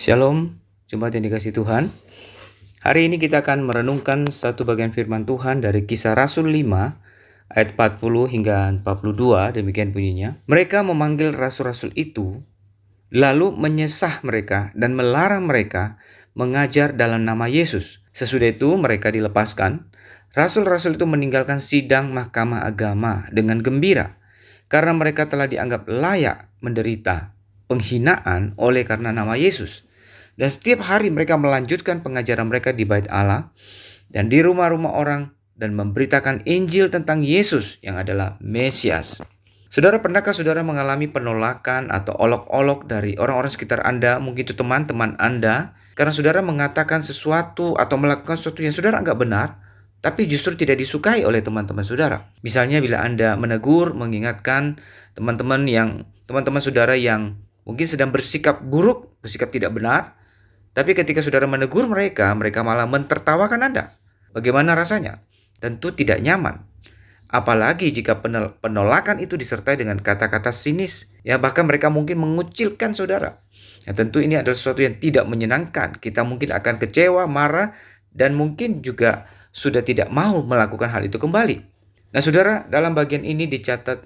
Shalom, jemaat yang dikasihi Tuhan. Hari ini kita akan merenungkan satu bagian firman Tuhan dari Kisah Rasul 5 ayat 40 hingga 42. Demikian bunyinya. Mereka memanggil rasul-rasul itu, lalu menyesah mereka dan melarang mereka mengajar dalam nama Yesus. Sesudah itu mereka dilepaskan. Rasul-rasul itu meninggalkan sidang mahkamah agama dengan gembira karena mereka telah dianggap layak menderita penghinaan oleh karena nama Yesus. Dan setiap hari mereka melanjutkan pengajaran mereka di bait Allah dan di rumah-rumah orang dan memberitakan Injil tentang Yesus yang adalah Mesias. Saudara, pernahkah saudara mengalami penolakan atau olok-olok dari orang-orang sekitar Anda, mungkin itu teman-teman Anda, karena saudara mengatakan sesuatu atau melakukan sesuatu yang saudara anggap benar, tapi justru tidak disukai oleh teman-teman saudara. Misalnya bila Anda menegur, mengingatkan teman-teman saudara yang mungkin sedang bersikap buruk, bersikap tidak benar, tapi ketika saudara menegur mereka malah mentertawakan Anda. Bagaimana rasanya? Tentu tidak nyaman. Apalagi jika penolakan itu disertai dengan kata-kata sinis. Ya, bahkan mereka mungkin mengucilkan saudara. Ya, tentu ini adalah sesuatu yang tidak menyenangkan. Kita mungkin akan kecewa, marah, dan mungkin juga sudah tidak mau melakukan hal itu kembali. Nah saudara, dalam bagian ini dicatat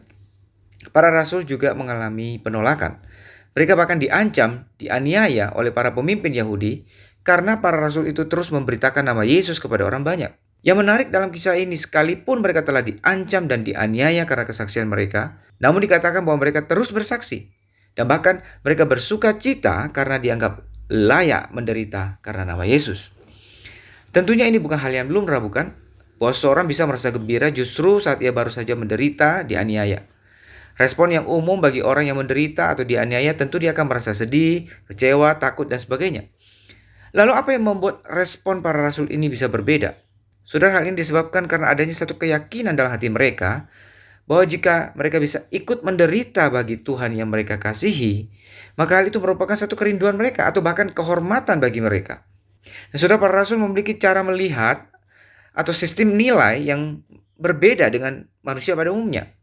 para rasul juga mengalami penolakan. Mereka bahkan diancam, dianiaya oleh para pemimpin Yahudi karena para rasul itu terus memberitakan nama Yesus kepada orang banyak. Yang menarik dalam kisah ini, sekalipun mereka telah diancam dan dianiaya karena kesaksian mereka, namun dikatakan bahwa mereka terus bersaksi. Dan bahkan mereka bersuka cita karena dianggap layak menderita karena nama Yesus. Tentunya ini bukan hal yang lumrah, bukan? Bahwa seorang bisa merasa gembira justru saat ia baru saja menderita, dianiaya. Respon yang umum bagi orang yang menderita atau dianiaya tentu dia akan merasa sedih, kecewa, takut, dan sebagainya. Lalu apa yang membuat respon para rasul ini bisa berbeda? Saudara, hal ini disebabkan karena adanya satu keyakinan dalam hati mereka bahwa jika mereka bisa ikut menderita bagi Tuhan yang mereka kasihi, maka hal itu merupakan satu kerinduan mereka atau bahkan kehormatan bagi mereka. Nah, saudara, para rasul memiliki cara melihat atau sistem nilai yang berbeda dengan manusia pada umumnya.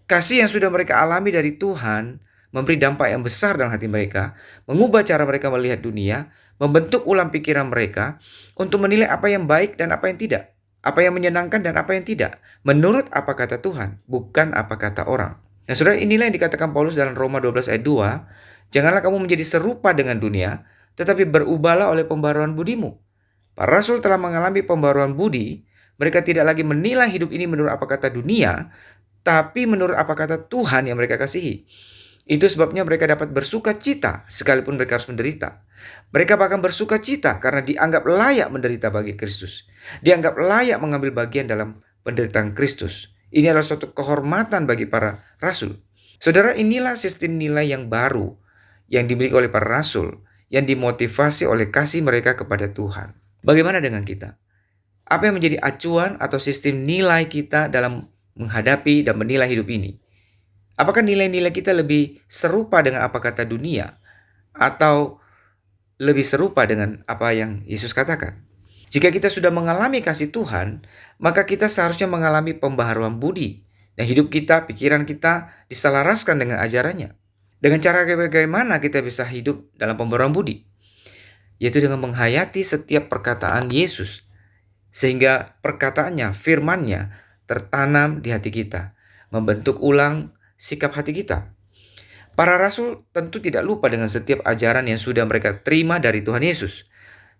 Kasih yang sudah mereka alami dari Tuhan memberi dampak yang besar dalam hati mereka, mengubah cara mereka melihat dunia, membentuk ulang pikiran mereka untuk menilai apa yang baik dan apa yang tidak, apa yang menyenangkan dan apa yang tidak, menurut apa kata Tuhan, bukan apa kata orang. Nah saudara, inilah yang dikatakan Paulus dalam Roma 12 ayat 2, janganlah kamu menjadi serupa dengan dunia, tetapi berubahlah oleh pembaruan budimu. Para rasul telah mengalami pembaruan budi, mereka tidak lagi menilai hidup ini menurut apa kata dunia, tapi menurut apa kata Tuhan yang mereka kasihi. Itu sebabnya mereka dapat bersuka cita sekalipun mereka harus menderita. Mereka bahkan bersuka cita karena dianggap layak menderita bagi Kristus. Dianggap layak mengambil bagian dalam penderitaan Kristus. Ini adalah suatu kehormatan bagi para rasul. Saudara, inilah sistem nilai yang baru yang dimiliki oleh para rasul, yang dimotivasi oleh kasih mereka kepada Tuhan. Bagaimana dengan kita? Apa yang menjadi acuan atau sistem nilai kita dalam menghadapi dan menilai hidup ini? Apakah nilai-nilai kita lebih serupa dengan apa kata dunia atau lebih serupa dengan apa yang Yesus katakan? Jika kita sudah mengalami kasih Tuhan, maka kita seharusnya mengalami pembaharuan budi dan hidup kita, pikiran kita diselaraskan dengan ajarannya. Dengan cara bagaimana kita bisa hidup dalam pembaharuan budi? Yaitu dengan menghayati setiap perkataan Yesus, sehingga perkataannya, firman-Nya tertanam di hati kita, membentuk ulang sikap hati kita. Para rasul tentu tidak lupa dengan setiap ajaran yang sudah mereka terima dari Tuhan Yesus.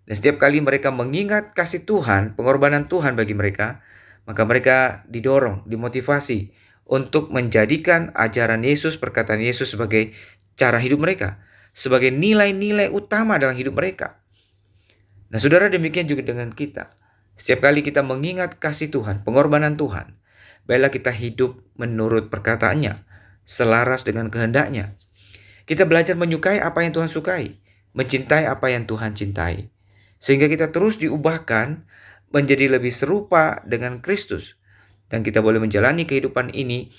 Dan setiap kali mereka mengingat kasih Tuhan, pengorbanan Tuhan bagi mereka, maka mereka didorong, dimotivasi untuk menjadikan ajaran Yesus, perkataan Yesus sebagai cara hidup mereka, sebagai nilai-nilai utama dalam hidup mereka. Nah saudara, demikian juga dengan kita. Setiap kali kita mengingat kasih Tuhan, pengorbanan Tuhan, baiklah kita hidup menurut perkataannya, selaras dengan kehendaknya. Kita belajar menyukai apa yang Tuhan sukai, mencintai apa yang Tuhan cintai. Sehingga kita terus diubahkan menjadi lebih serupa dengan Kristus. Dan kita boleh menjalani kehidupan ini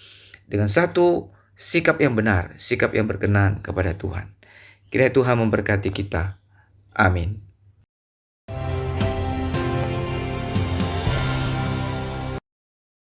dengan satu sikap yang benar, sikap yang berkenan kepada Tuhan. Kiranya Tuhan memberkati kita. Amin.